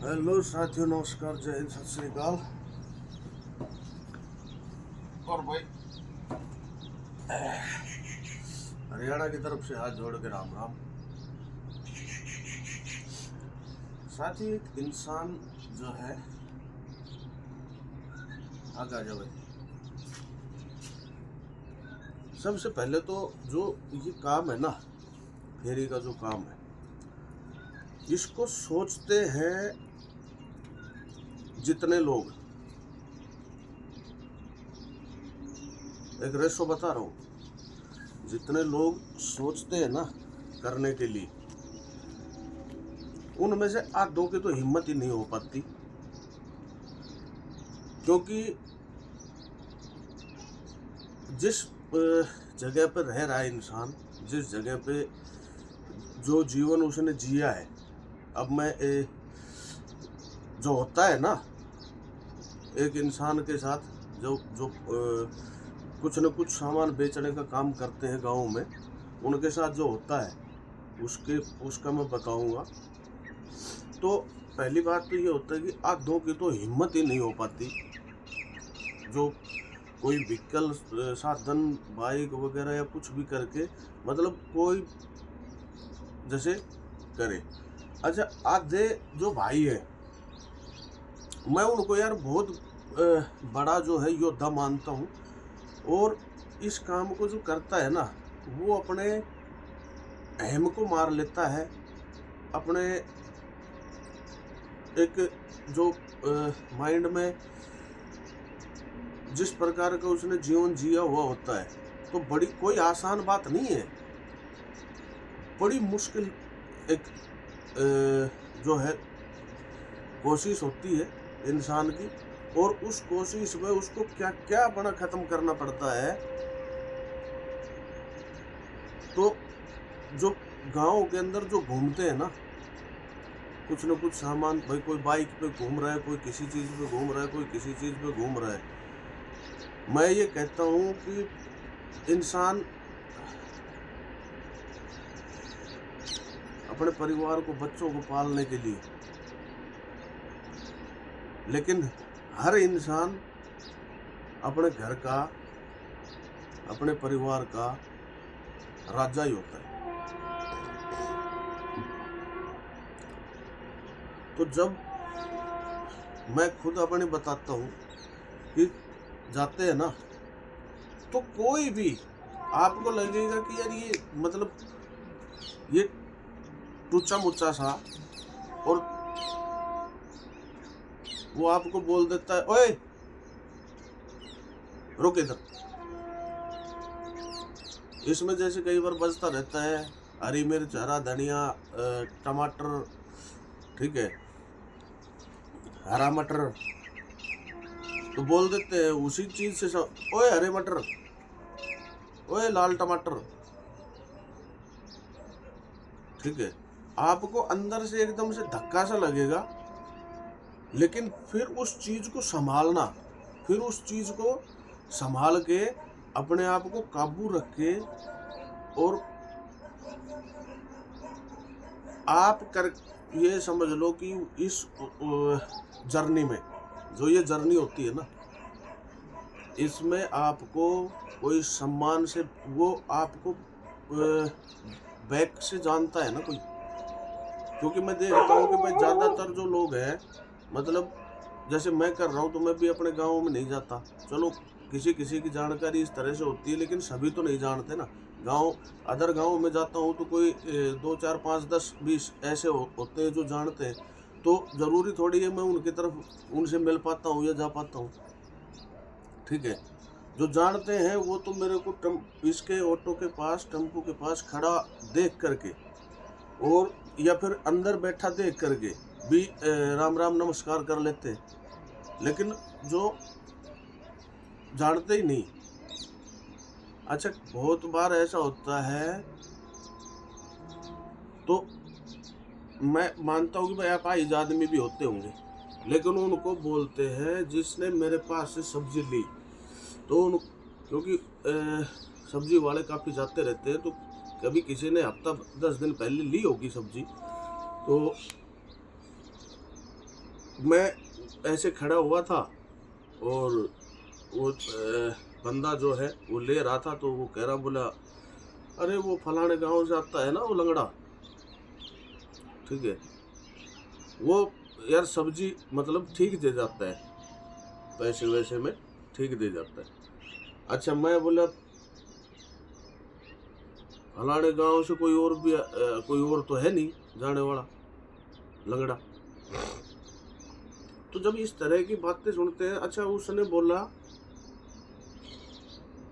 Hello साथियों, नमस्कार, जय हिंद, सत श्री अकाल। और भाई हरियाणा की तरफ से हाथ जोड़ के राम राम। साथ ही एक इंसान जो है, आगे आ जाओ भाई। सबसे पहले तो जो ये काम है ना, फेरी का जो काम है, इसको सोचते हैं जितने लोग, एक रेशो बता रहा हूँ, जितने लोग सोचते हैं ना करने के लिए, उनमें से आधों की तो हिम्मत ही नहीं हो पाती। क्योंकि जिस जगह पर रह रहा है इंसान, जिस जगह पे जो जीवन उसने जिया है, अब मैं जो होता है ना एक इंसान के साथ, जो जो कुछ न कुछ सामान बेचने का काम करते हैं गाँव में, उनके साथ जो होता है उसका मैं बताऊंगा। तो पहली बात तो ये होता है कि आधों की तो हिम्मत ही नहीं हो पाती। जो कोई व्हीकल साधन, बाइक वगैरह या कुछ भी करके, मतलब कोई जैसे करे। अच्छा, आधे जो भाई है, मैं उनको यार बहुत बड़ा जो है योद्धा मानता हूँ। और इस काम को जो करता है ना, वो अपने अहम को मार लेता है। अपने एक जो माइंड में जिस प्रकार का उसने जीवन जिया हुआ होता है, तो बड़ी कोई आसान बात नहीं है, बड़ी मुश्किल एक जो है कोशिश होती है इंसान की। और उस कोशिश में उसको क्या क्या अपना खत्म करना पड़ता है। तो जो गांव के अंदर जो घूमते हैं ना, कुछ न कुछ सामान, भाई कोई बाइक पे घूम रहा है, कोई किसी चीज पे घूम रहा है, कोई किसी चीज पे घूम रहा है। मैं ये कहता हूँ कि इंसान अपने परिवार को, बच्चों को पालने के लिए, लेकिन हर इंसान अपने घर का, अपने परिवार का राजा ही होता है। तो जब मैं खुद अपने बताता हूँ कि जाते हैं ना, तो कोई भी आपको लगेगा कि यार ये मतलब ये टूचा मुच्चा सा, और वो आपको बोल देता है, ओए रुक इधर। इसमें जैसे कई बार बजता रहता है हरी मिर्च, हरा धनिया, टमाटर, ठीक है, हरा मटर, तो बोल देते हैं उसी चीज से सब, ओए हरे मटर, ओए लाल टमाटर, ठीक है। आपको अंदर से एकदम से धक्का सा लगेगा, लेकिन फिर उस चीज को संभालना, फिर उस चीज को संभाल के अपने आप को काबू रख के, और आप कर ये समझ लो कि इस जर्नी में, जो ये जर्नी होती है ना, इसमें आपको कोई सम्मान से, वो आपको बैक से जानता है ना कोई। क्योंकि मैं देखता हूँ कि भाई ज़्यादातर जो लोग हैं, मतलब जैसे मैं कर रहा हूँ, तो मैं भी अपने गाँव में नहीं जाता। चलो किसी किसी की जानकारी इस तरह से होती है, लेकिन सभी तो नहीं जानते ना। गांव, अदर गांव में जाता हूँ तो कोई 2 4 5 10 20 ऐसे होते हैं जो जानते हैं। तो ज़रूरी थोड़ी है मैं उनकी तरफ, उनसे मिल पाता हूँ या जा पाता हूँ, ठीक है। जो जानते हैं वो तो मेरे को इसके ऑटो के पास, टेम्पो के पास खड़ा देख करके, और या फिर अंदर बैठा देख करके भी राम राम नमस्कार कर लेते। लेकिन जो जानते ही नहीं। अच्छा, बहुत बार ऐसा होता है, तो मैं मानता हूँ कि भाई अपाहिज आदमी भी होते होंगे, लेकिन उनको बोलते हैं जिसने मेरे पास से सब्जी ली, तो क्योंकि सब्जी वाले काफ़ी जाते रहते हैं, तो कभी किसी ने हफ्ता 10 दिन पहले ली होगी सब्जी, तो मैं ऐसे खड़ा हुआ था और वो बंदा जो है वो ले रहा था, तो वो कह रहा, बोला अरे वो फलाने गांव से आता है ना वो लंगड़ा, ठीक है, वो यार सब्जी मतलब ठीक दे जाता है, पैसे वैसे में ठीक दे जाता है। अच्छा, मैं बोला फलाने गांव से कोई और भी कोई और तो है नहीं जाने वाला लंगड़ा। तो जब इस तरह की बातें सुनते हैं, अच्छा उसने बोला,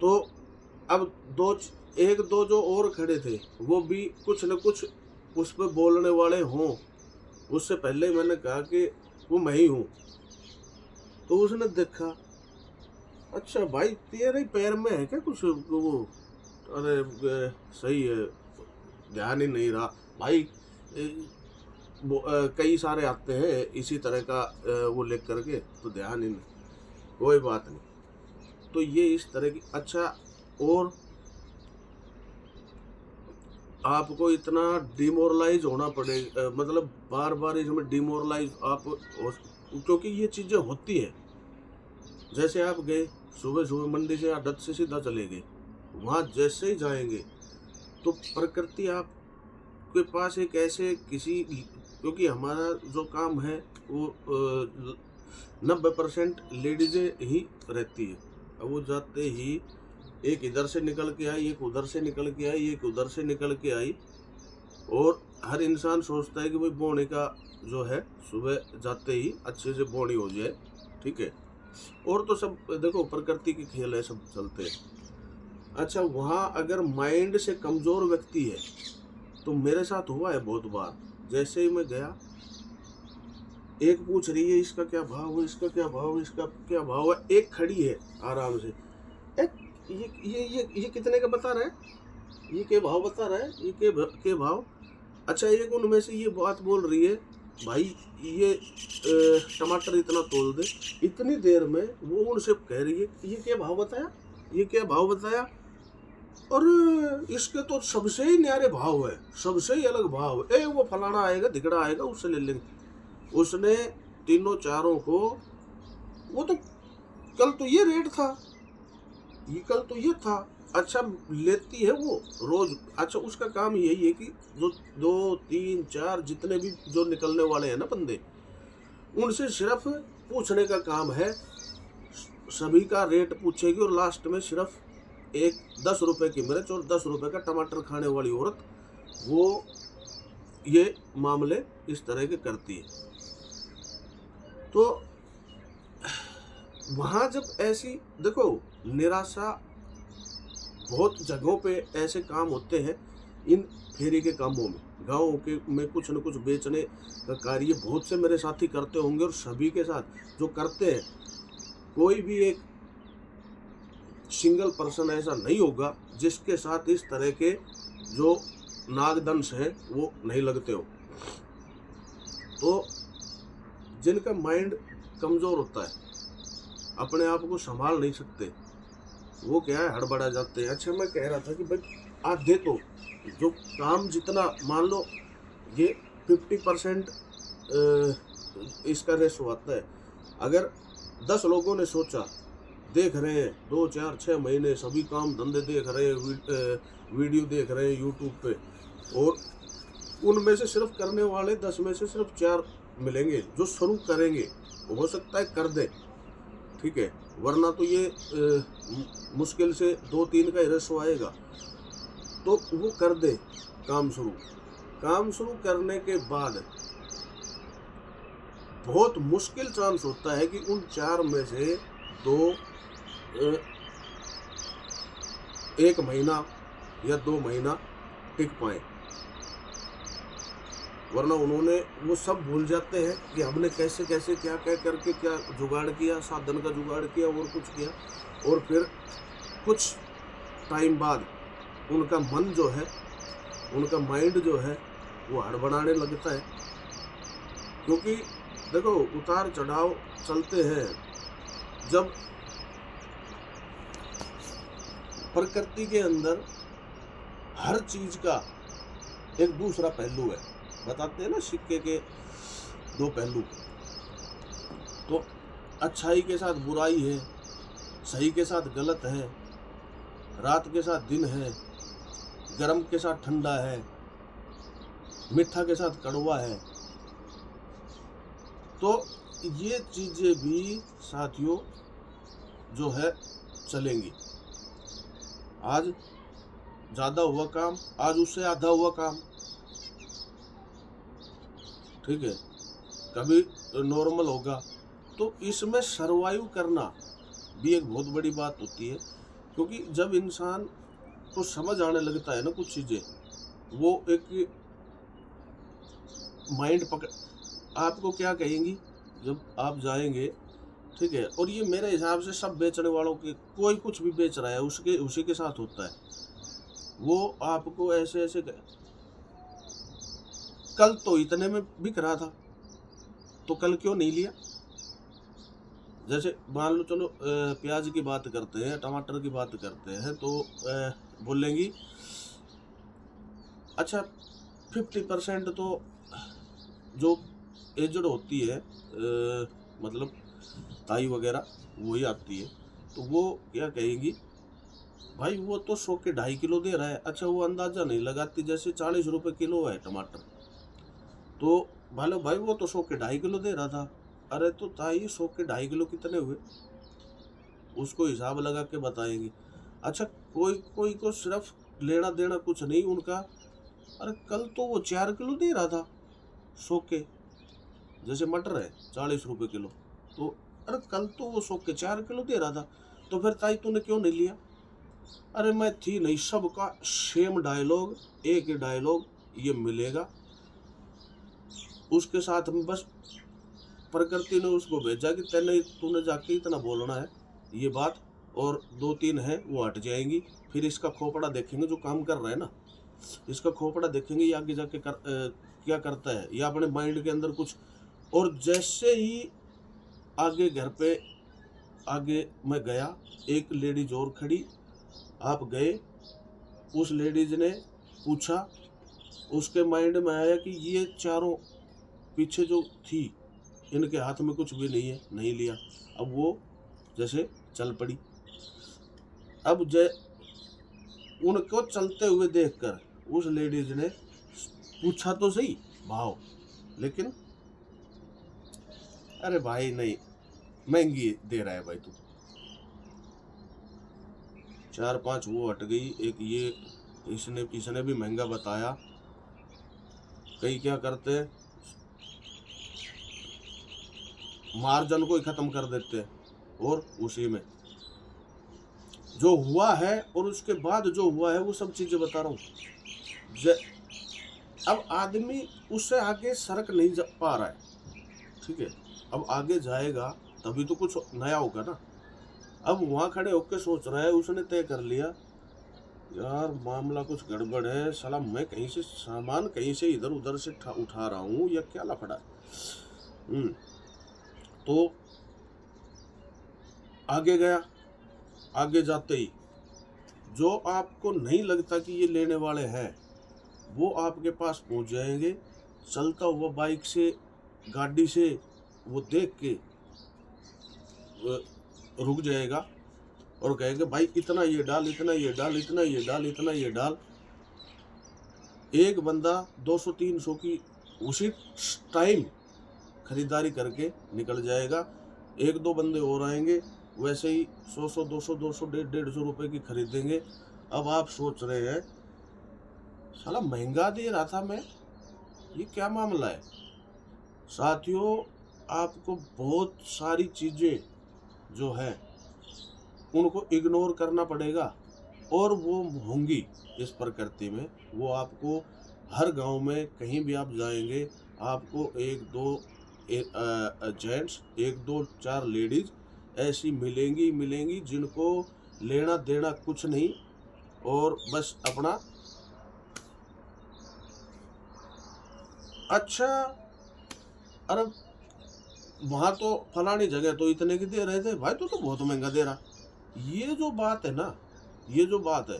तो अब एक दो जो और खड़े थे वो भी कुछ न कुछ उस पर बोलने वाले हों। उससे पहले मैंने कहा कि वो मैं ही हूँ। तो उसने देखा, अच्छा भाई तेरे पैर में है क्या कुछ वो? अरे सही है, ध्यान ही नहीं रहा भाई। कई सारे आते हैं इसी तरह का वो लेकर करके, तो ध्यान ही नहीं, कोई बात नहीं। तो ये इस तरह की। अच्छा, और आपको इतना डिमोरलाइज होना पड़ेगा, मतलब बार बार इसमें डिमोरलाइज आप क्योंकि ये चीज़ें होती है। जैसे आप गए सुबह सुबह मंडी से आदत से सीधा चले गए, वहाँ जैसे ही जाएंगे तो प्रकृति आपके पास एक ऐसे किसी, क्योंकि हमारा जो काम है वो 90% लेडीजें ही रहती है। अब वो जाते ही एक इधर से निकल के आई, एक उधर से निकल के आई, एक उधर से निकल के आई, और हर इंसान सोचता है कि भाई बोने का जो है सुबह जाते ही अच्छे से बोनी हो जाए, ठीक है। और तो सब देखो प्रकृति के खेल है, सब चलते हैं। अच्छा, वहाँ अगर माइंड से कमज़ोर व्यक्ति है, तो मेरे साथ हुआ है बहुत बार। जैसे ही मैं गया, एक पूछ रही है इसका क्या भाव है, इसका क्या भाव है, इसका क्या भाव है, एक खड़ी है आराम से, ये कितने का बता रहा है, ये के भाव बता रहा है, ये के भाव। अच्छा, एक उनमें से ये बात बोल रही है, भाई ये टमाटर इतना तोल दे। इतनी देर में वो उनसे कह रही है ये क्या भाव बताया, ये क्या भाव बताया, और इसके तो सबसे ही न्यारे भाव है, सबसे ही अलग भाव है, वो फलाना आएगा धिकड़ा आएगा उससे ले लेंगे। उसने तीनों चारों को, वो तो कल तो ये रेट था, ये कल तो ये था। अच्छा, लेती है वो रोज। अच्छा, उसका काम यही है कि जो 2 3 4 जितने भी जो निकलने वाले हैं ना बंदे, उनसे सिर्फ पूछने का काम है, सभी का रेट पूछेगी, और लास्ट में सिर्फ एक 10 रुपए की मिर्च और 10 रुपए का टमाटर खाने वाली औरत, वो ये मामले इस तरह के करती है। तो वहाँ जब ऐसी देखो निराशा, बहुत जगहों पे ऐसे काम होते हैं इन फेरी के कामों में, गाँव के में कुछ न कुछ बेचने का कार्य बहुत से मेरे साथी करते होंगे, और सभी के साथ जो करते हैं, कोई भी एक सिंगल पर्सन ऐसा नहीं होगा जिसके साथ इस तरह के जो नागदंश हैं वो नहीं लगते हो। तो जिनका माइंड कमज़ोर होता है, अपने आप को संभाल नहीं सकते, वो क्या है हड़बड़ा जाते हैं। अच्छा, मैं कह रहा था कि भाई आधे तो जो काम जितना, मान लो ये 50% इसका रेशो आता है। अगर 10 लोगों ने सोचा, देख रहे हैं 2 4 6 महीने सभी काम धंधे देख रहे हैं, वीडियो देख रहे हैं यूट्यूब पे, और उनमें से सिर्फ करने वाले 10 में से सिर्फ 4 मिलेंगे जो शुरू करेंगे। हो सकता है कर दे, ठीक है, वरना तो ये मुश्किल से 2-3 का ही रेशो आएगा। तो वो कर दे काम शुरू करने के बाद बहुत मुश्किल चांस होता है कि उन 4 में से 2 1 महीना या 2 महीना टिक पाए, वरना उन्होंने वो सब भूल जाते हैं कि हमने कैसे कैसे क्या क्या करके क्या जुगाड़ किया, साधन का जुगाड़ किया और कुछ किया, और फिर कुछ टाइम बाद उनका मन जो है, उनका माइंड जो है वो हड़बड़ाने लगता है। क्योंकि देखो उतार चढ़ाव चलते हैं, जब प्रकृति के अंदर हर चीज का एक दूसरा पहलू है। बताते हैं ना सिक्के के 2 पहलू। तो अच्छाई के साथ बुराई है, सही के साथ गलत है, रात के साथ दिन है, गर्म के साथ ठंडा है, मीठा के साथ कड़वा है। तो ये चीज़ें भी साथियों जो है चलेंगी। आज ज़्यादा हुआ काम, आज उससे आधा हुआ काम, ठीक है, कभी नॉर्मल होगा। तो इसमें सर्वाइव करना भी एक बहुत बड़ी बात होती है, क्योंकि जब इंसान को समझ आने लगता है ना कुछ चीज़ें, वो एक माइंड पकड़, आपको क्या कहेंगी जब आप जाएंगे, ठीक है, और ये मेरे हिसाब से सब बेचने वालों के, कोई कुछ भी बेच रहा है उसके उसी के साथ होता है। वो आपको ऐसे ऐसे कल तो इतने में बिक रहा था, तो कल क्यों नहीं लिया। जैसे मान लो चलो प्याज की बात करते हैं, टमाटर की बात करते हैं, तो बोलेंगी अच्छा 50% तो जो एजड होती है, मतलब ताई वगैरह वही आती है, तो वो क्या कहेंगी, भाई वो तो 100 के 2.5 किलो दे रहा है। अच्छा वो अंदाजा नहीं लगाती, जैसे 40 रुपए किलो है टमाटर, तो भालो भाई वो तो 100 के 2.5 किलो दे रहा था। अरे तो ताई 100 के 2.5 किलो कितने हुए, उसको हिसाब लगा के बताएंगे। अच्छा कोई कोई को सिर्फ लेना देना कुछ नहीं उनका, अरे कल तो वो 4 किलो दे रहा था 100 के, जैसे मटर है 40 रुपए किलो, तो अरे कल तो वो 100 के 4 किलो दे रहा था, तो फिर ताई तूने क्यों नहीं लिया। अरे मैं थी नहीं, सबका सेम डायलॉग, एक ही डायलॉग ये मिलेगा। उसके साथ में बस प्रकृति ने उसको भेजा कि तूने जाके इतना बोलना है ये बात, और 2-3 है वो हट जाएंगी। फिर इसका खोपड़ा देखेंगे जो काम कर रहा है ना, इसका खोपड़ा देखेंगे ये आगे जाके क्या करता है, या अपने माइंड के अंदर कुछ। और जैसे ही आगे घर पे आगे मैं गया, एक लेडीज और खड़ी, आप गए, उस लेडीज ने पूछा, उसके माइंड में आया कि ये चारों पीछे जो थी इनके हाथ में कुछ भी नहीं है, नहीं लिया। अब वो जैसे चल पड़ी। अब उनको चलते हुए देखकर उस लेडीज ने पूछा तो सही भाव, लेकिन अरे भाई नहीं, महंगी दे रहा है भाई तू। 4-5 वो हट गई, एक ये इसने भी महंगा बताया। कई क्या करते हैं, मार्जिन को ही खत्म कर देते हैं, और उसी में जो हुआ है और उसके बाद जो हुआ है वो सब चीजें बता रहा हूँ। अब आदमी उससे आगे सरक नहीं जा पा रहा है, ठीक है, अब आगे जाएगा तभी तो कुछ नया होगा ना। अब वहां खड़े होकर सोच रहा है, उसने तय कर लिया यार मामला कुछ गड़बड़ है, साला मैं कहीं से सामान कहीं से इधर उधर से उठा रहा हूँ या क्या लफड़ा है। तो आगे गया, आगे जाते ही जो आपको नहीं लगता कि ये लेने वाले हैं वो आपके पास पहुंच जाएंगे, चलता हुआ बाइक से गाड़ी से, वो देख के रुक जाएगा और कहेगा भाई इतना ये डाल, इतना ये डाल, इतना ये डाल, इतना ये डाल। एक बंदा 200-300 की उसी टाइम खरीदारी करके निकल जाएगा, 1-2 बंदे और आएंगे वैसे ही 100-100, 200, 200, 150 रुपए की खरीदेंगे। अब आप सोच रहे हैं साला महंगा दे रहा था मैं, ये क्या मामला है। साथियों आपको बहुत सारी चीजें जो है उनको इग्नोर करना पड़ेगा, और वो होंगी इस प्रकृति में। वो आपको हर गांव में कहीं भी आप जाएंगे, आपको 1-2 जेंट्स, 1-2-4 लेडीज ऐसी मिलेंगी जिनको लेना देना कुछ नहीं, और बस अपना अच्छा, अरे वहां तो फलानी जगह तो इतने की दे रहे थे भाई, तो बहुत महंगा दे रहा। ये जो बात है ना, ये जो बात है,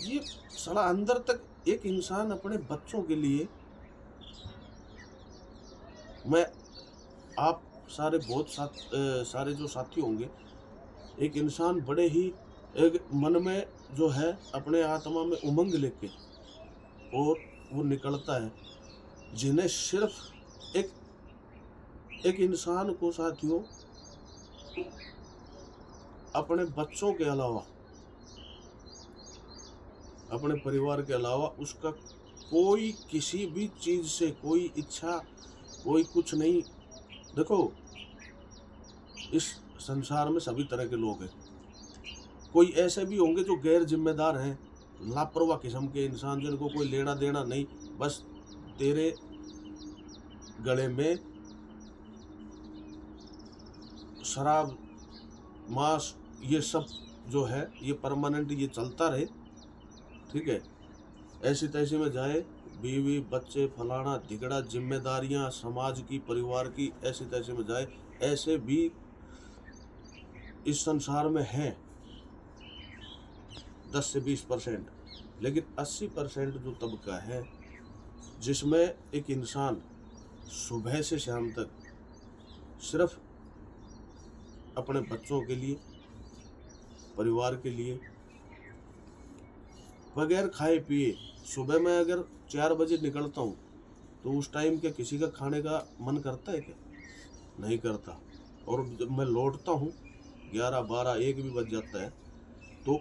ये साला अंदर तक एक इंसान अपने बच्चों के लिए, मैं आप सारे सारे जो साथी होंगे, एक इंसान बड़े ही एक मन में जो है अपने आत्मा में उमंग लेके और वो निकलता है, जिन्हें सिर्फ एक एक इंसान को साथियों अपने बच्चों के अलावा, अपने परिवार के अलावा उसका कोई किसी भी चीज से कोई इच्छा, कोई कुछ नहीं। देखो, इस संसार में सभी तरह के लोग हैं। कोई ऐसे भी होंगे जो गैर जिम्मेदार हैं, लापरवाह किस्म के इंसान, जिनको कोई लेना देना नहीं, बस तेरे गले में शराब, मांस, ये सब जो है ये परमानेंट ये चलता रहे, ठीक है। ऐसी तैसी में जाए, बीवी बच्चे फलाना धिगड़ा, जिम्मेदारियां समाज की, परिवार की, ऐसी तैसी में जाए। ऐसे भी इस संसार में हैं 10 से 20%, लेकिन 80% जो तबका है जिसमें एक इंसान सुबह से शाम तक सिर्फ अपने बच्चों के लिए, परिवार के लिए, बगैर खाए पिए, सुबह में अगर 4 बजे निकलता हूँ तो उस टाइम क्या किसी का खाने का मन करता है क्या? नहीं करता। और जब मैं लौटता हूँ 11, 12, 1 भी बज जाता है, तो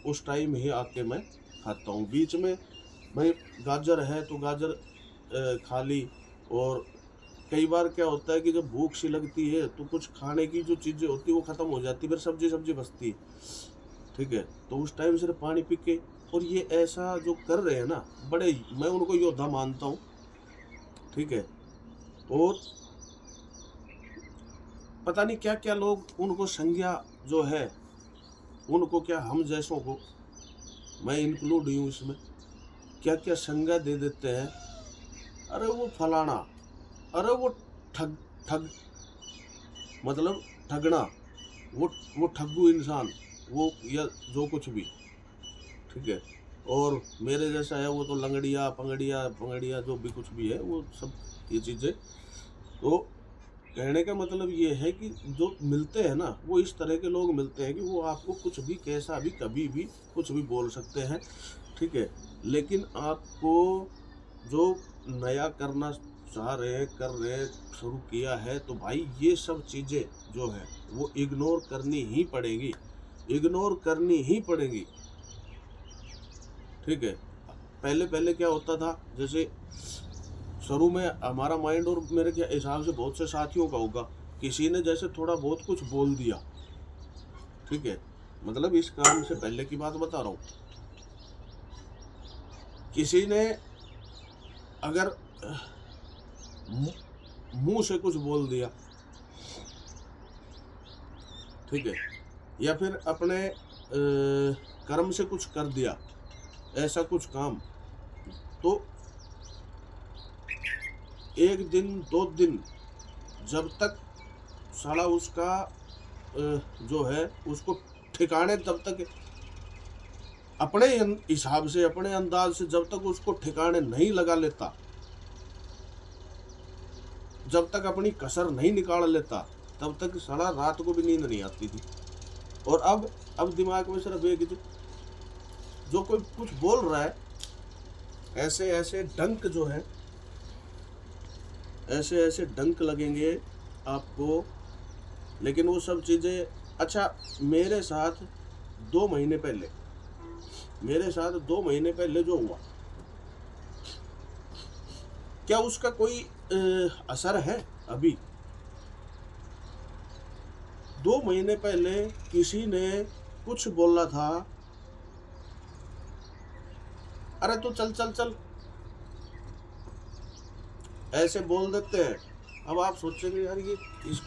उस टाइम ही आके मैं खाता हूँ। बीच में भाई गाजर है तो गाजर खा ली, और कई बार क्या होता है कि जब भूख सी लगती है तो कुछ खाने की जो चीज़ें होती है वो ख़त्म हो जाती है, फिर सब्जी बचती है, ठीक है, तो उस टाइम सिर्फ पानी पी के। और ये ऐसा जो कर रहे हैं ना, बड़े मैं उनको योद्धा मानता हूँ, ठीक है। और पता नहीं क्या क्या लोग उनको संज्ञा जो है, उनको क्या हम जैसों को, मैं इंक्लूड हूँ इसमें, क्या क्या संज्ञा दे देते हैं। अरे वो फलाना, अरे वो ठग ठग मतलब ठगना, वो ठग्गू इंसान, वो या जो कुछ भी, ठीक है। और मेरे जैसा है वो तो लंगड़िया पंगड़िया जो भी कुछ भी है वो सब ये चीज़ें। तो कहने का मतलब ये है कि जो मिलते हैं ना, वो इस तरह के लोग मिलते हैं कि वो आपको कुछ भी, कैसा भी, कभी भी कुछ भी बोल सकते हैं, ठीक है। लेकिन आपको जो नया करना चाह रहे हैं, कर रहे हैं, शुरू किया है, तो भाई ये सब चीज़ें जो है वो इग्नोर करनी ही पड़ेगी, इग्नोर करनी ही पड़ेगी, ठीक है। पहले पहले क्या होता था, जैसे शुरू में हमारा माइंड, और मेरे क्या हिसाब से बहुत से साथियों का होगा, किसी ने जैसे थोड़ा बहुत कुछ बोल दिया, ठीक है, मतलब इस काम से पहले की बात बता रहा हूँ, किसी ने अगर मुंह से कुछ बोल दिया, ठीक है, या फिर अपने कर्म से कुछ कर दिया, ऐसा कुछ काम, तो 1 दिन 2 दिन जब तक साला उसका जो है उसको ठिकाने, तब तक अपने हिसाब से, अपने अंदाज से जब तक उसको ठिकाने नहीं लगा लेता, जब तक अपनी कसर नहीं निकाल लेता, तब तक साला रात को भी नींद नहीं आती थी। और अब दिमाग में सिर्फ एक, जो कोई कुछ बोल रहा है, ऐसे ऐसे डंक जो है, ऐसे ऐसे डंक लगेंगे आपको। लेकिन वो सब चीज़ें, अच्छा मेरे साथ 2 महीने पहले जो हुआ, क्या उसका कोई असर है अभी? 2 महीने पहले किसी ने कुछ बोला था, अरे तू चल चल चल, ऐसे बोल देते हैं। अब आप सोचेंगे यार ये इस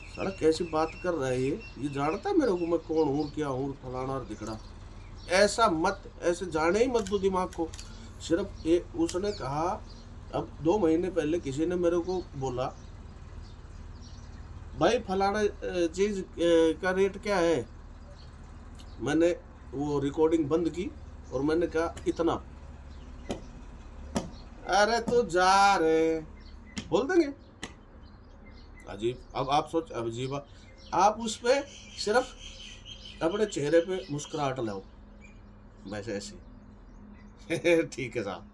साला कैसी बात कर रहा है, ये जानता है मेरे को मैं कौन हूँ, क्या हूँ, फलाना और दिखड़ा। ऐसा मत, ऐसे जाने ही मत दो दिमाग को। सिर्फ उसने कहा, अब 2 महीने पहले किसी ने मेरे को बोला, भाई फलाना चीज का रेट क्या है। मैंने वो रिकॉर्डिंग बंद की और मैंने कहा इतना। अरे तो जा रे, बोल देंगे, अजीब। अब आप सोच, अब अजीब आप उस पे सिर्फ अपने चेहरे पे मुस्कुराहट लाओ, वैसे ऐसे ठीक है साहब,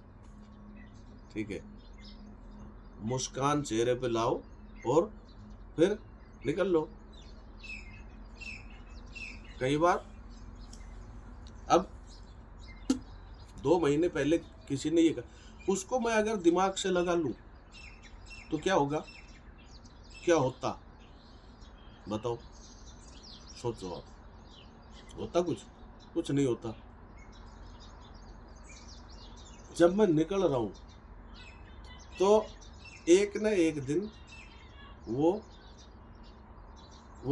ठीक है, मुस्कान चेहरे पे लाओ और फिर निकल लो। कई बार अब 2 महीने पहले किसी ने ये कहा, उसको मैं अगर दिमाग से लगा लूं तो क्या होगा, क्या होता, बताओ, सोचो आप, होता कुछ, कुछ नहीं होता। जब मैं निकल रहा हूं तो एक न एक दिन वो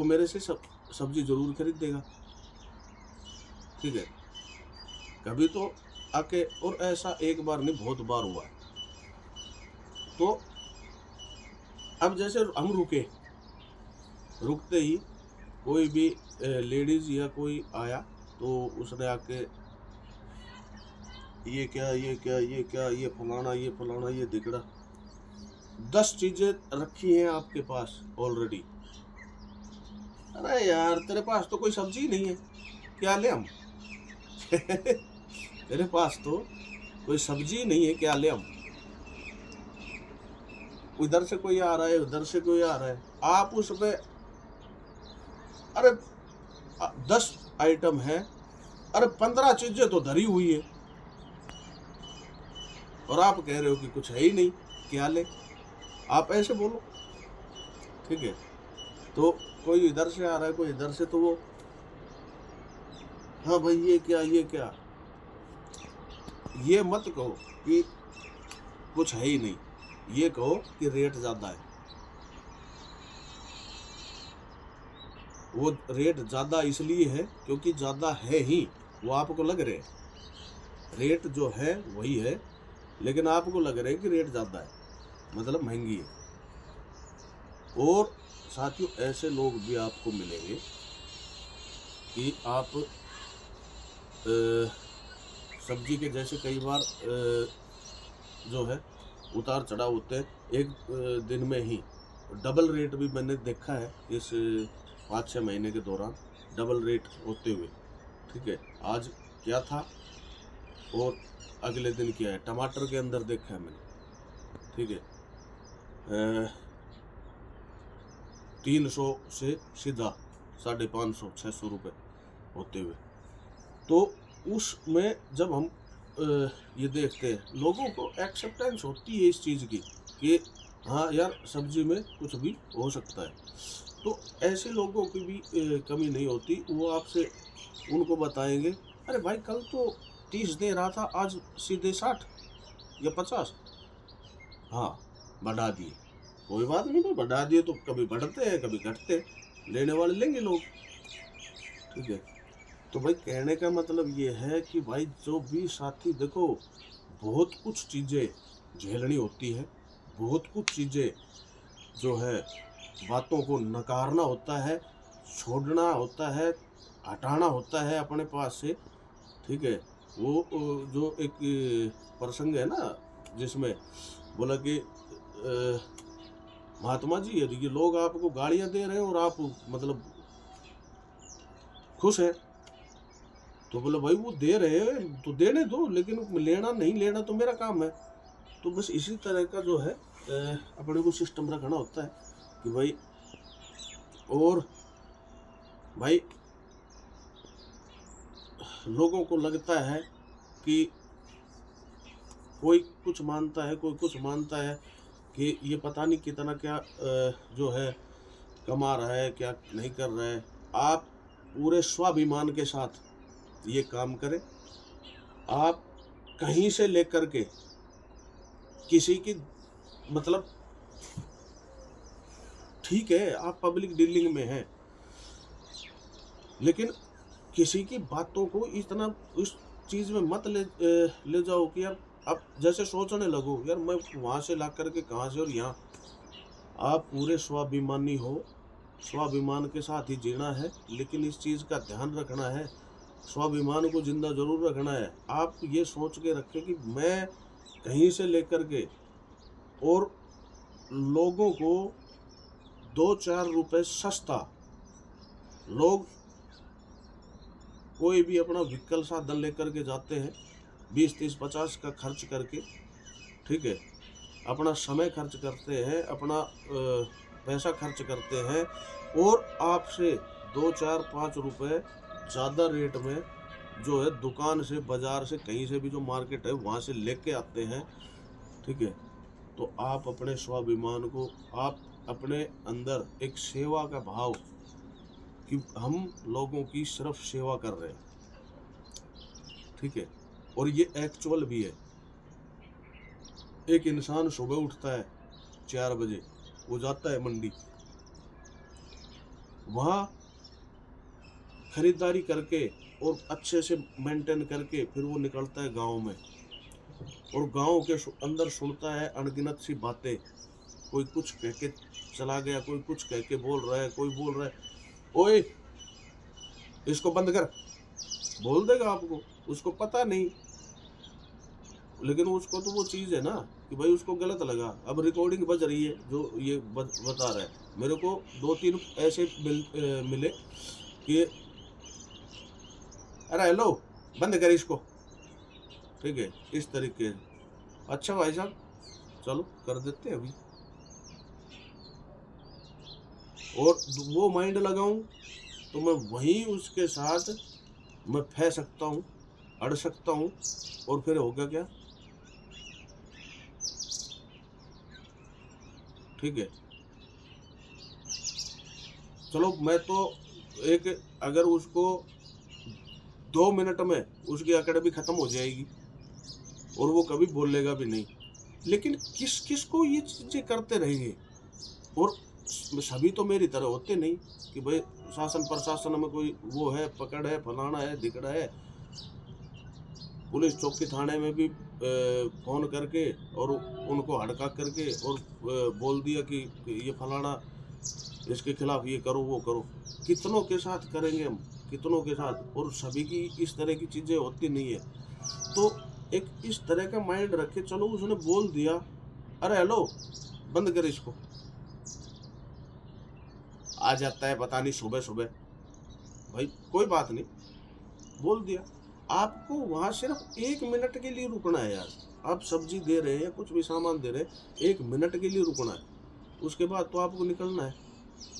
मेरे से सब्जी जरूर खरीद देगा, ठीक है। कभी तो आके, और ऐसा एक बार नहीं बहुत बार हुआ है। तो अब जैसे हम रुकते ही कोई भी लेडीज या कोई आया तो उसने आके ये क्या, ये क्या, ये क्या, ये फलाना, ये फलाना, ये दिगड़ा, 10 चीजें रखी हैं आपके पास ऑलरेडी। अरे यार तेरे पास तो कोई सब्जी ही नहीं है, क्या ले हम तेरे पास तो कोई सब्जी नहीं है, क्या ले हम। उधर से कोई आ रहा है, उधर से कोई आ रहा है, आप उसमें, अरे 10 आइटम है, अरे 15 चीजें तो धरी हुई है और आप कह रहे हो कि कुछ है ही नहीं, क्या ले। आप ऐसे बोलो, ठीक है। तो कोई इधर से आ रहा है, कोई इधर से, तो वो, हाँ भाई ये क्या, ये क्या, ये मत कहो कि कुछ है ही नहीं, ये कहो कि रेट ज्यादा है। वो रेट ज्यादा इसलिए है क्योंकि ज्यादा है ही, वो आपको लग रहे हैं रेट जो है वही है, लेकिन आपको लग रहा है कि रेट ज्यादा है, मतलब महंगी है। और साथियों ऐसे लोग भी आपको मिलेंगे कि आप सब्जी के जैसे कई बार जो है उतार चढ़ाव होते हैं, एक दिन में ही डबल रेट भी मैंने देखा है इस 5-6 महीने के दौरान, डबल रेट होते हुए, ठीक है। आज क्या था और अगले दिन क्या है, टमाटर के अंदर देखा है मैंने, ठीक है, 300 से सीधा 550-600 रुपये होते हुए। तो उसमें जब हम ये देखते हैं, लोगों को एक्सेप्टेंस होती है इस चीज़ की कि हाँ यार सब्जी में कुछ भी हो सकता है, तो ऐसे लोगों की भी कमी नहीं होती। वो आपसे उनको बताएंगे, अरे भाई कल तो 30 दे रहा था, आज सीधे 60 या 50, हाँ बढ़ा दिए, कोई बात नहीं भाई, बढ़ा दिए तो कभी बढ़ते हैं कभी घटते हैं, लेने वाले लेंगे लोग, ठीक है। तो भाई कहने का मतलब ये है कि भाई जो भी साथी, देखो बहुत कुछ चीज़ें झेलनी होती है, बहुत कुछ चीज़ें जो है बातों को नकारना होता है, छोड़ना होता है, हटाना होता है अपने पास से, ठीक है। वो जो एक प्रसंग है ना जिसमें बोला कि महात्मा जी यदि ये लोग आपको गालियां दे रहे हैं और आप मतलब खुश हैं, तो बोले भाई वो दे रहे हैं तो देने दो, लेकिन लेना नहीं लेना तो मेरा काम है। तो बस इसी तरह का जो है अपने को सिस्टम रखना होता है कि भाई, और भाई लोगों को लगता है कि कोई कुछ मानता है, कोई कुछ मानता है कि ये पता नहीं कितना क्या जो है कमा रहा है, क्या नहीं कर रहा है। आप पूरे स्वाभिमान के साथ ये काम करें, आप कहीं से लेकर के किसी की, मतलब ठीक है आप पब्लिक डीलिंग में हैं, लेकिन किसी की बातों को इतना उस चीज़ में मत ले जाओ कि आप जैसे सोचने लगो यार मैं वहाँ से ला करके कहाँ से और यहाँ। आप पूरे स्वाभिमानी हो, स्वाभिमान के साथ ही जीना है, लेकिन इस चीज़ का ध्यान रखना है, स्वाभिमान को जिंदा जरूर रखना है। आप ये सोच के रखें कि मैं कहीं से लेकर के और लोगों को 2-4 रुपए सस्ता लोग कोई भी अपना व्हीकल साधन लेकर के जाते हैं, 20-30-50 का खर्च करके, ठीक है, अपना समय खर्च करते हैं, अपना पैसा खर्च करते हैं और आपसे 2-4-5 रुपए ज़्यादा रेट में जो है दुकान से, बाजार से, कहीं से भी जो मार्केट है वहाँ से लेके आते हैं, ठीक है। तो आप अपने स्वाभिमान को, आप अपने अंदर एक सेवा का भाव कि हम लोगों की सिर्फ सेवा कर रहे हैं, ठीक है, और ये एक्चुअल भी है। एक इंसान सुबह उठता है 4 बजे, वो जाता है मंडी, वहाँ खरीदारी करके और अच्छे से मेंटेन करके फिर वो निकलता है गांव में, और गांव के अंदर सुनता है अनगिनत सी बातें। कोई कुछ कह के चला गया, कोई कुछ कह के बोल रहा है, कोई बोल रहा है ओए इसको बंद कर, बोल देगा आपको, उसको पता नहीं, लेकिन उसको तो वो चीज़ है ना कि भाई उसको गलत लगा। अब रिकॉर्डिंग बज रही है जो ये बता रहा है, मेरे को 2-3 ऐसे मिले कि अरे हेलो बंद कर इसको, ठीक है, इस तरीके से। अच्छा भाई साहब चलो कर देते हैं अभी, और वो माइंड लगाऊं तो मैं वहीं उसके साथ मैं फंस सकता हूँ, अड़ सकता हूँ, और फिर होगा क्या, ठीक है। चलो मैं तो एक, अगर उसको 2 मिनट में उसकी अकेडमी खत्म हो जाएगी और वो कभी बोलेगा भी नहीं, लेकिन किस किस को ये चीजें करते रहेंगे। और सभी तो मेरी तरह होते नहीं कि भाई शासन प्रशासन में कोई वो है, पकड़ है, फलाना है, धिकड़ा है। पुलिस चौकी थाने में भी फोन करके और उनको हड़का करके और बोल दिया कि ये फलाना, इसके खिलाफ ये करो वो करो। कितनों के साथ करेंगे हम, कितनों के साथ, और सभी की इस तरह की चीज़ें होती नहीं है। तो एक इस तरह का माइंड रखे, चलो उसने बोल दिया अरे हेलो बंद कर इसको, आ जाता है पता नहीं सुबह सुबह, भाई कोई बात नहीं, बोल दिया। आपको वहाँ सिर्फ 1 मिनट के लिए रुकना है यार, आप सब्जी दे रहे हैं, कुछ भी सामान दे रहे हैं, 1 मिनट के लिए रुकना है, उसके बाद तो आपको निकलना है।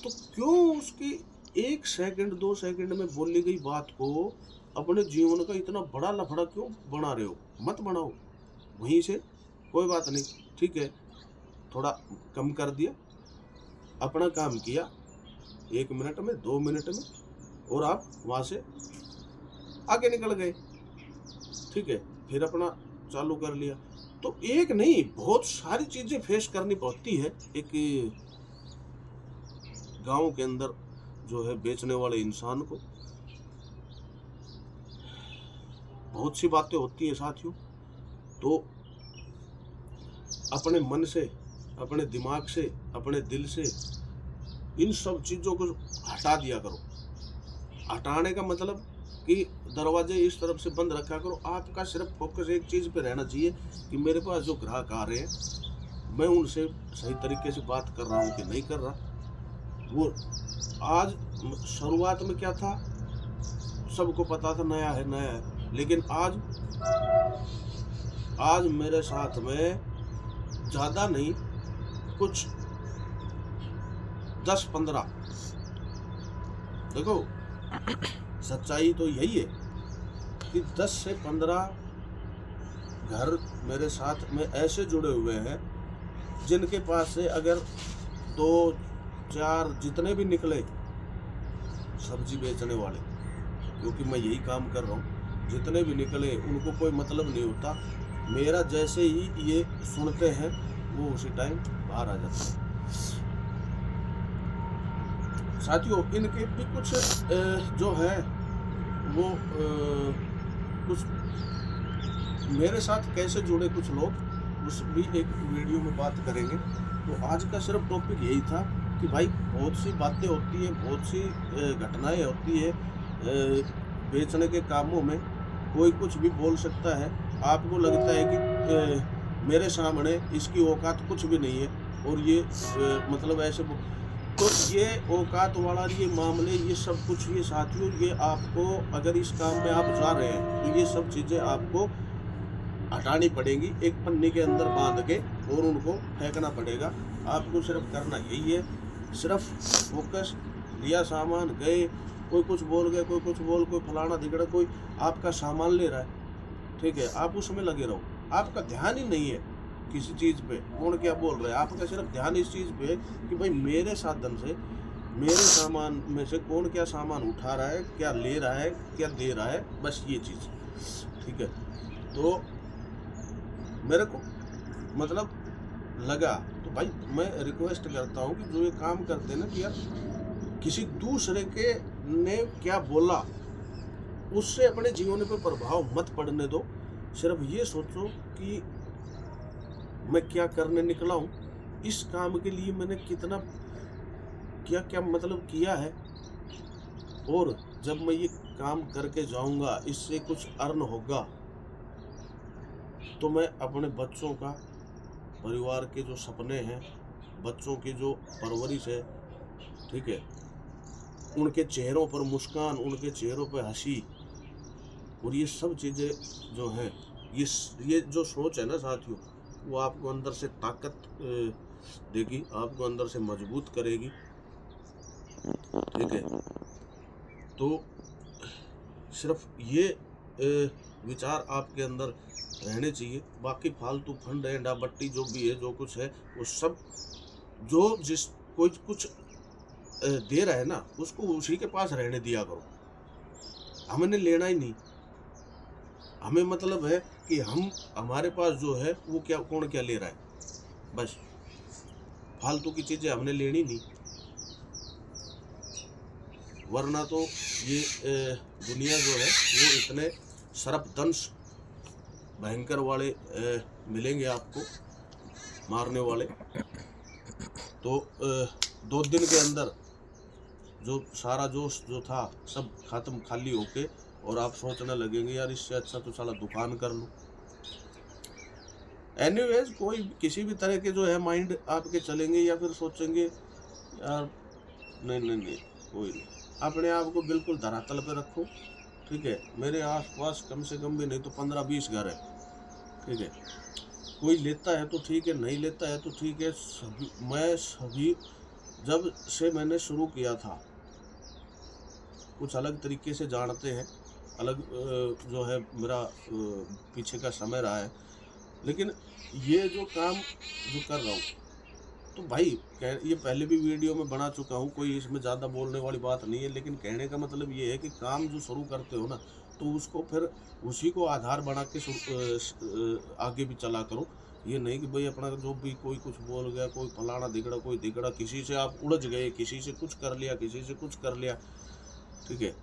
तो क्यों उसकी 1 सेकंड 2 सेकंड में बोली गई बात को अपने जीवन का इतना बड़ा लफड़ा क्यों बना रहे हो? मत बनाओ। वहीं से कोई बात नहीं, ठीक है, थोड़ा कम कर दिया, अपना काम किया 1 मिनट में, 2 मिनट में, और आप वहाँ से आगे निकल गए, ठीक है, फिर अपना चालू कर लिया। तो एक नहीं, बहुत सारी चीजें फेस करनी पड़ती है एक गांव के अंदर जो है बेचने वाले इंसान को। बहुत सी बातें होती है साथियों। तो अपने मन से, अपने दिमाग से, अपने दिल से इन सब चीजों को हटा दिया करो। हटाने का मतलब कि दरवाजे इस तरफ से बंद रखा करो। आपका सिर्फ फोकस एक चीज़ पे रहना चाहिए कि मेरे पास जो ग्राहक आ रहे हैं मैं उनसे सही तरीके से बात कर रहा हूँ कि नहीं कर रहा। वो आज शुरुआत में क्या था, सबको पता था नया है नया है, लेकिन आज मेरे साथ में ज़्यादा नहीं, कुछ 10-15, देखो सच्चाई तो यही है कि 10 से 15 घर मेरे साथ में ऐसे जुड़े हुए हैं जिनके पास से अगर 2-4 जितने भी निकले सब्जी बेचने वाले, क्योंकि मैं यही काम कर रहा हूँ, जितने भी निकले उनको कोई मतलब नहीं होता। मेरा जैसे ही ये सुनते हैं वो उसी टाइम बाहर आ जाता है। साथियों इनके भी कुछ जो है वो कुछ मेरे साथ कैसे जुड़े कुछ लोग, उस भी एक वीडियो में बात करेंगे। तो आज का सिर्फ टॉपिक यही था कि भाई बहुत सी बातें होती हैं, बहुत सी घटनाएं होती है बेचने के कामों में। कोई कुछ भी बोल सकता है, आपको लगता है कि मेरे सामने इसकी औकात कुछ भी नहीं है और ये मतलब ऐसे तो ये औकात वाला ये मामले, ये सब कुछ, ये साथियों, ये आपको अगर इस काम में आप जा रहे हैं तो ये सब चीज़ें आपको हटानी पड़ेंगी, एक पन्नी के अंदर बांध के, और उनको फेंकना पड़ेगा। आपको सिर्फ करना यही है, सिर्फ फोकस, लिया सामान, गए, कोई कुछ बोल गए, कोई कुछ बोल, कोई फलाना दिगड़ा, कोई आपका सामान ले रहा है, ठीक है, आप उसमें लगे रहो। आपका ध्यान ही नहीं है किसी चीज़ पे, कौन क्या बोल रहा है, आपका सिर्फ ध्यान इस चीज़ पे कि भाई मेरे साधन से, मेरे सामान में से कौन क्या सामान उठा रहा है, क्या ले रहा है, क्या दे रहा है, बस ये चीज़, ठीक है। तो मेरे को मतलब लगा, तो भाई मैं रिक्वेस्ट करता हूँ कि जो ये काम करते हैं ना, कि यार किसी दूसरे के ने क्या बोला उससे अपने जीवन पे प्रभाव मत पड़ने दो। सिर्फ ये सोचो कि मैं क्या करने निकला हूँ, इस काम के लिए मैंने कितना क्या क्या मतलब किया है, और जब मैं ये काम करके जाऊंगा, इससे कुछ अर्न होगा, तो मैं अपने बच्चों का, परिवार के जो सपने हैं, बच्चों की जो परवरिश है, ठीक है, उनके चेहरों पर मुस्कान, उनके चेहरों पर हंसी, और ये सब चीज़ें जो हैं, ये जो सोच है ना साथियों, वो आपको अंदर से ताकत देगी, आपको अंदर से मजबूत करेगी, ठीक है। तो सिर्फ ये विचार आपके अंदर रहने चाहिए। बाकी फालतू फंड है, डाबट्टी जो भी है, जो कुछ है, वो सब, जो जिस कोई कुछ दे रहा है ना, उसको उसी के पास रहने दिया करो, हमने लेना ही नहीं। हमें मतलब है कि हम, हमारे पास जो है वो क्या, कौन क्या ले रहा है, बस फालतू की चीज़ें हमने लेनी नहीं। वरना तो ये दुनिया जो है वो इतने सर्पदंश भयंकर वाले मिलेंगे आपको, मारने वाले। तो 2 दिन के अंदर जो सारा जोश जो था सब खत्म, खाली होके, और आप सोचने लगेंगे यार इससे अच्छा तो साला दुकान कर लूँ। एनीवेज, कोई किसी भी तरह के जो है माइंड आपके चलेंगे, या फिर सोचेंगे यार नहीं नहीं नहीं, कोई नहीं, अपने आप को बिल्कुल धरातल पे रखो, ठीक है। मेरे आसपास कम से कम भी नहीं तो 15-20 घर है, ठीक है। कोई लेता है तो ठीक है, नहीं लेता है तो ठीक है। सभी जब से मैंने शुरू किया था, कुछ अलग तरीके से जानते हैं, अलग जो है मेरा पीछे का समय रहा है, लेकिन ये जो काम जो कर रहा हूँ, तो भाई ये पहले भी वीडियो में बना चुका हूँ, कोई इसमें ज़्यादा बोलने वाली बात नहीं है, लेकिन कहने का मतलब ये है कि काम जो शुरू करते हो ना, तो उसको फिर उसी को आधार बना के आगे भी चला करो। ये नहीं कि भाई अपना जो भी कोई कुछ बोल गया, कोई फलाना दिगड़ा, कोई दिगड़ा, किसी से आप उलझ गए, किसी से कुछ कर लिया, किसी से कुछ कर लिया, ठीक है।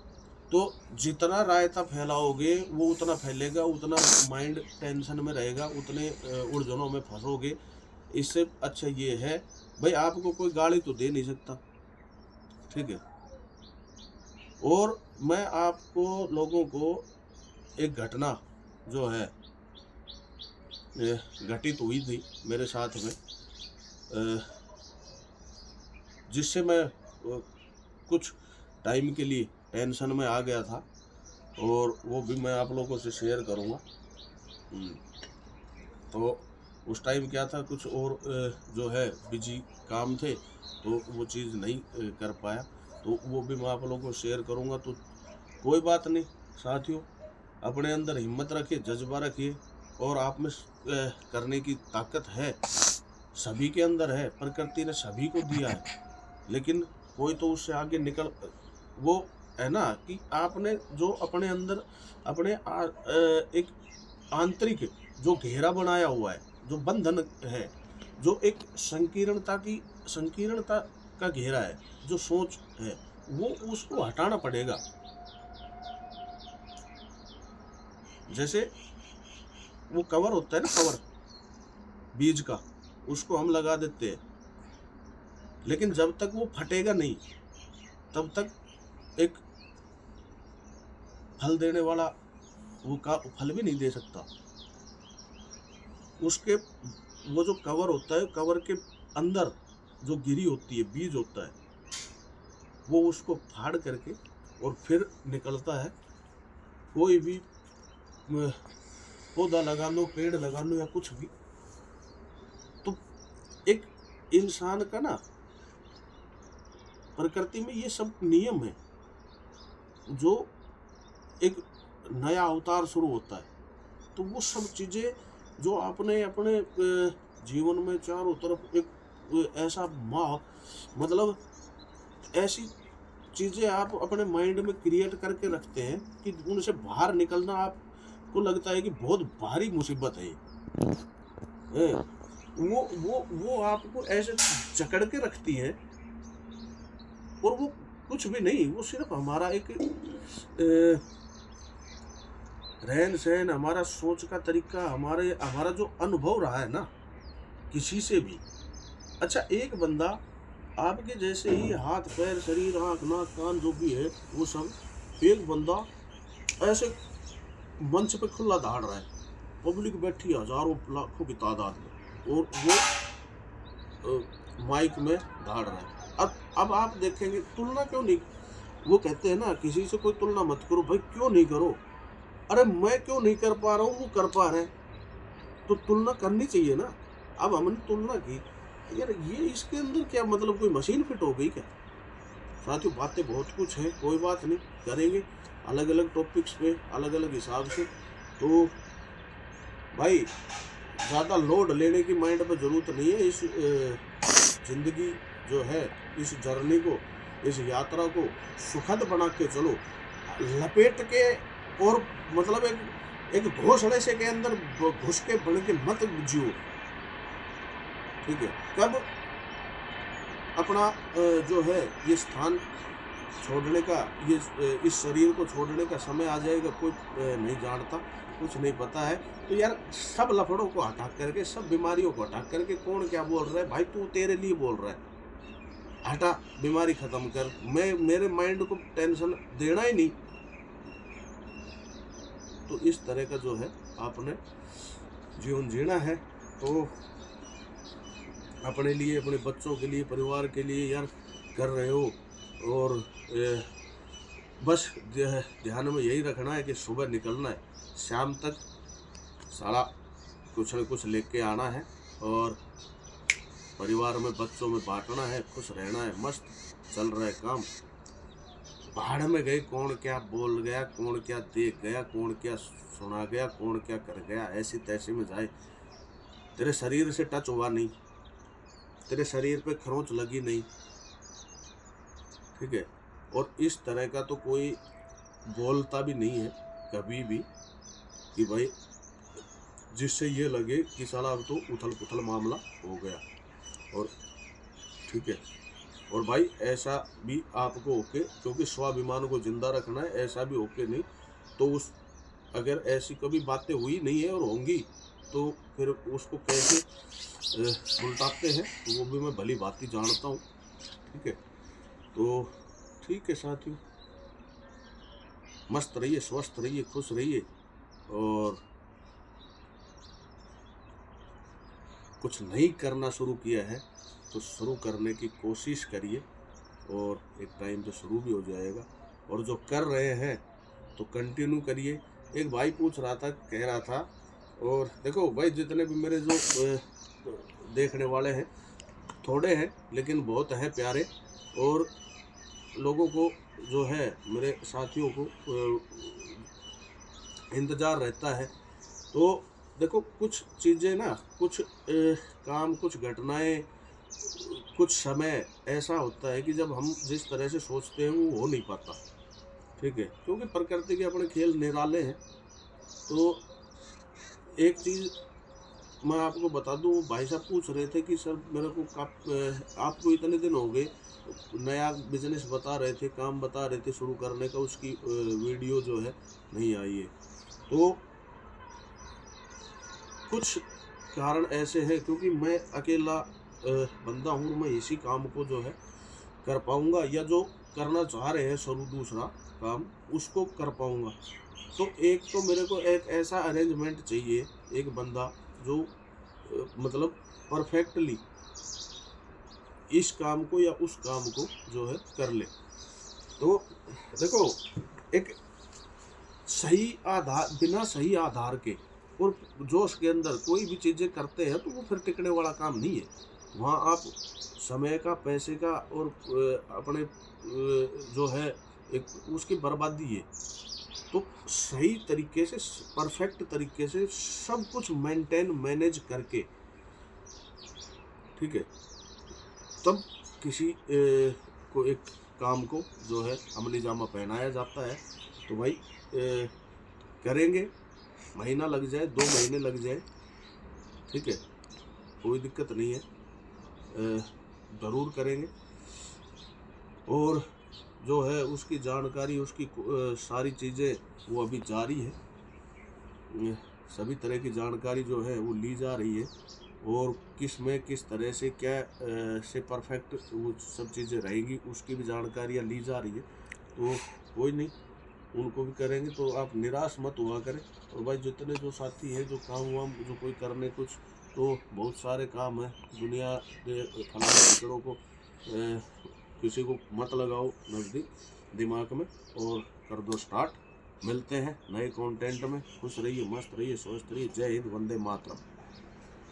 तो जितना रायता फैलाओगे वो उतना फैलेगा, उतना माइंड टेंशन में रहेगा, उतने उलझनों में फंसोगे। इससे अच्छा ये है भाई, आपको कोई गाली तो दे नहीं सकता, ठीक है। और मैं आपको लोगों को एक घटना जो है घटित हुई थी मेरे साथ में, जिससे मैं कुछ टाइम के लिए टेंशन में आ गया था, और वो भी मैं आप लोगों से शेयर करूँगा। तो उस टाइम क्या था, कुछ और जो है बिजी काम थे, तो वो चीज़ नहीं कर पाया, तो वो भी मैं आप लोगों को शेयर करूँगा। तो कोई बात नहीं साथियों, अपने अंदर हिम्मत रखिए, जज्बा रखिए, और आप में करने की ताकत है, सभी के अंदर है, प्रकृति ने सभी को दिया है, लेकिन कोई तो उससे आगे निकल, वो है ना कि आपने जो अपने अंदर अपने एक आंतरिक जो घेरा बनाया हुआ है, जो बंधन है, जो एक संकीर्णता का घेरा है, जो सोच है, वो उसको हटाना पड़ेगा। जैसे वो कवर होता है ना, कवर बीज का, उसको हम लगा देते हैं, लेकिन जब तक वो फटेगा नहीं, तब तक एक फल देने वाला वो का फल भी नहीं दे सकता। वो जो कवर होता है, कवर के अंदर जो गिरी होती है, बीज होता है, वो उसको फाड़ करके और फिर निकलता है। कोई भी पौधा लगा लो, पेड़ लगा लो या कुछ भी, तो एक इंसान का ना प्रकृति में ये सब नियम है। जो एक नया अवतार शुरू होता है तो वो सब चीज़ें जो आपने अपने जीवन में चारों तरफ एक ऐसा मतलब ऐसी चीज़ें आप अपने माइंड में क्रिएट करके रखते हैं कि उनसे बाहर निकलना आपको लगता है कि बहुत भारी मुसीबत है ये। वो आपको ऐसे जकड़ के रखती है और वो कुछ भी नहीं, वो सिर्फ हमारा एक रहन सहन, हमारा सोच का तरीका, हमारा जो अनुभव रहा है ना किसी से भी। अच्छा, एक बंदा आपके जैसे ही हाथ पैर शरीर आँख नाक कान जो भी है वो सब, एक बंदा ऐसे मंच पे खुला दहाड़ रहा है, पब्लिक बैठी हजारों लाखों की तादाद में और वो माइक में दहाड़ रहा है। अब आप देखेंगे तुलना क्यों नहीं, वो कहते हैं ना किसी से कोई तुलना मत करो। भाई क्यों नहीं करो? अरे मैं क्यों नहीं कर पा रहा हूँ, वो कर पा रहे हैं, तो तुलना करनी चाहिए ना। अब हमने तुलना की, यार ये इसके अंदर क्या मतलब कोई मशीन फिट हो गई क्या? साथियों बातें बहुत कुछ है, कोई बात नहीं, करेंगे अलग अलग टॉपिक्स पे अलग अलग हिसाब से। तो भाई ज़्यादा लोड लेने की माइंड पर ज़रूरत नहीं है। इस ज़िंदगी जो है, इस जर्नी को, इस यात्रा को सुखद बना के चलो, लपेट के और मतलब एक घोंसले से के अंदर घुस के बन के मत जियो, ठीक है? कब अपना जो है ये स्थान छोड़ने का, ये इस शरीर को छोड़ने का समय आ जाएगा, कोई नहीं जानता, कुछ नहीं पता है। तो यार सब लफड़ों को हटा करके, सब बीमारियों को हटा करके, कौन क्या बोल रहा है भाई, तू तेरे लिए बोल रहा है, हटा, बीमारी खत्म कर, मेरे माइंड को टेंशन देना ही नहीं। तो इस तरह का जो है आपने जीवन जीना है, तो अपने लिए, अपने बच्चों के लिए, परिवार के लिए यार कर रहे हो। और बस ध्यान में यही रखना है कि सुबह निकलना है, शाम तक सारा कुछ न कुछ लेके आना है और परिवार में, बच्चों में बांटना है, खुश रहना है। मस्त चल रहा है काम। भाड़ में गए, कौन क्या बोल गया, कौन क्या देख गया, कौन क्या सुना गया, कौन क्या कर गया, ऐसी तैसी में जाए। तेरे शरीर से टच हुआ नहीं, तेरे शरीर पे खरोंच लगी नहीं, ठीक है? और इस तरह का तो कोई बोलता भी नहीं है कभी भी कि भाई जिससे ये लगे कि साला अब तो उथल पुथल मामला हो गया। और ठीक है, और भाई ऐसा भी आपको ओके, क्योंकि स्वाभिमान को जिंदा रखना है, ऐसा भी ओके नहीं। तो उस अगर ऐसी कभी बातें हुई नहीं है और होंगी तो फिर उसको कैसे उल्टाते हैं, तो वो भी मैं भली बात ही जानता हूँ, ठीक है? तो ठीक है साथियों, मस्त रहिए, स्वस्थ रहिए, खुश रहिए और कुछ नहीं करना शुरू किया है तो शुरू करने की कोशिश करिए और एक टाइम पे शुरू भी हो जाएगा। और जो कर रहे हैं तो कंटिन्यू करिए। एक भाई पूछ रहा था, कह रहा था, और देखो भाई जितने भी मेरे जो देखने वाले हैं, थोड़े हैं लेकिन बहुत हैं प्यारे, और लोगों को जो है, मेरे साथियों को इंतज़ार रहता है। तो देखो कुछ चीज़ें ना, कुछ काम, कुछ घटनाएं, कुछ समय ऐसा होता है कि जब हम जिस तरह से सोचते हैं वो हो नहीं पाता, ठीक है? क्योंकि प्रकृति के अपने खेल निराले हैं। तो एक चीज़ मैं आपको बता दूं, भाई साहब पूछ रहे थे कि सर मेरे को आपको इतने दिन हो गए, नया बिजनेस बता रहे थे, काम बता रहे थे शुरू करने का, उसकी वीडियो जो है नहीं आई है। तो कुछ कारण ऐसे हैं, क्योंकि मैं अकेला बंदा हूँ, मैं इसी काम को जो है कर पाऊँगा, या जो करना चाह रहे हैं शुरू दूसरा काम उसको कर पाऊँगा। तो एक तो मेरे को एक ऐसा अरेंजमेंट चाहिए, एक बंदा जो मतलब परफेक्टली इस काम को या उस काम को जो है कर ले। तो देखो, एक सही आधार, बिना सही आधार के और जोश के अंदर कोई भी चीज़ें करते हैं तो वो फिर टिकने वाला काम नहीं है। वहाँ आप समय का, पैसे का और अपने जो है एक उसकी बर्बादी है। तो सही तरीके से, परफेक्ट तरीके से सब कुछ मेंटेन मैनेज करके, ठीक है, तब किसी को एक काम को जो है अमली जामा पहनाया जाता है। तो भाई करेंगे, महीना लग जाए, 2 महीने लग जाए, ठीक है, कोई दिक्कत नहीं है, ज़रूर करेंगे। और जो है उसकी जानकारी, उसकी सारी चीज़ें वो अभी जारी है। सभी तरह की जानकारी जो है वो ली जा रही है, और किस में किस तरह से क्या से परफेक्ट वो सब चीज़ें रहेंगी उसकी भी जानकारियाँ ली जा रही है। तो कोई नहीं, उनको भी करेंगे। तो आप निराश मत हुआ करें। और भाई जितने जो साथी हैं, जो काम वाम जो कोई करने कुछ, तो बहुत सारे काम है दुनिया के फलाने टिकड़ों को किसी को मत लगाओ नज़दीक दिमाग में, और कर दो स्टार्ट। मिलते हैं नए कंटेंट में। खुश रहिए, मस्त रहिए, स्वस्थ रहिए। जय हिंद, वंदे मातरम।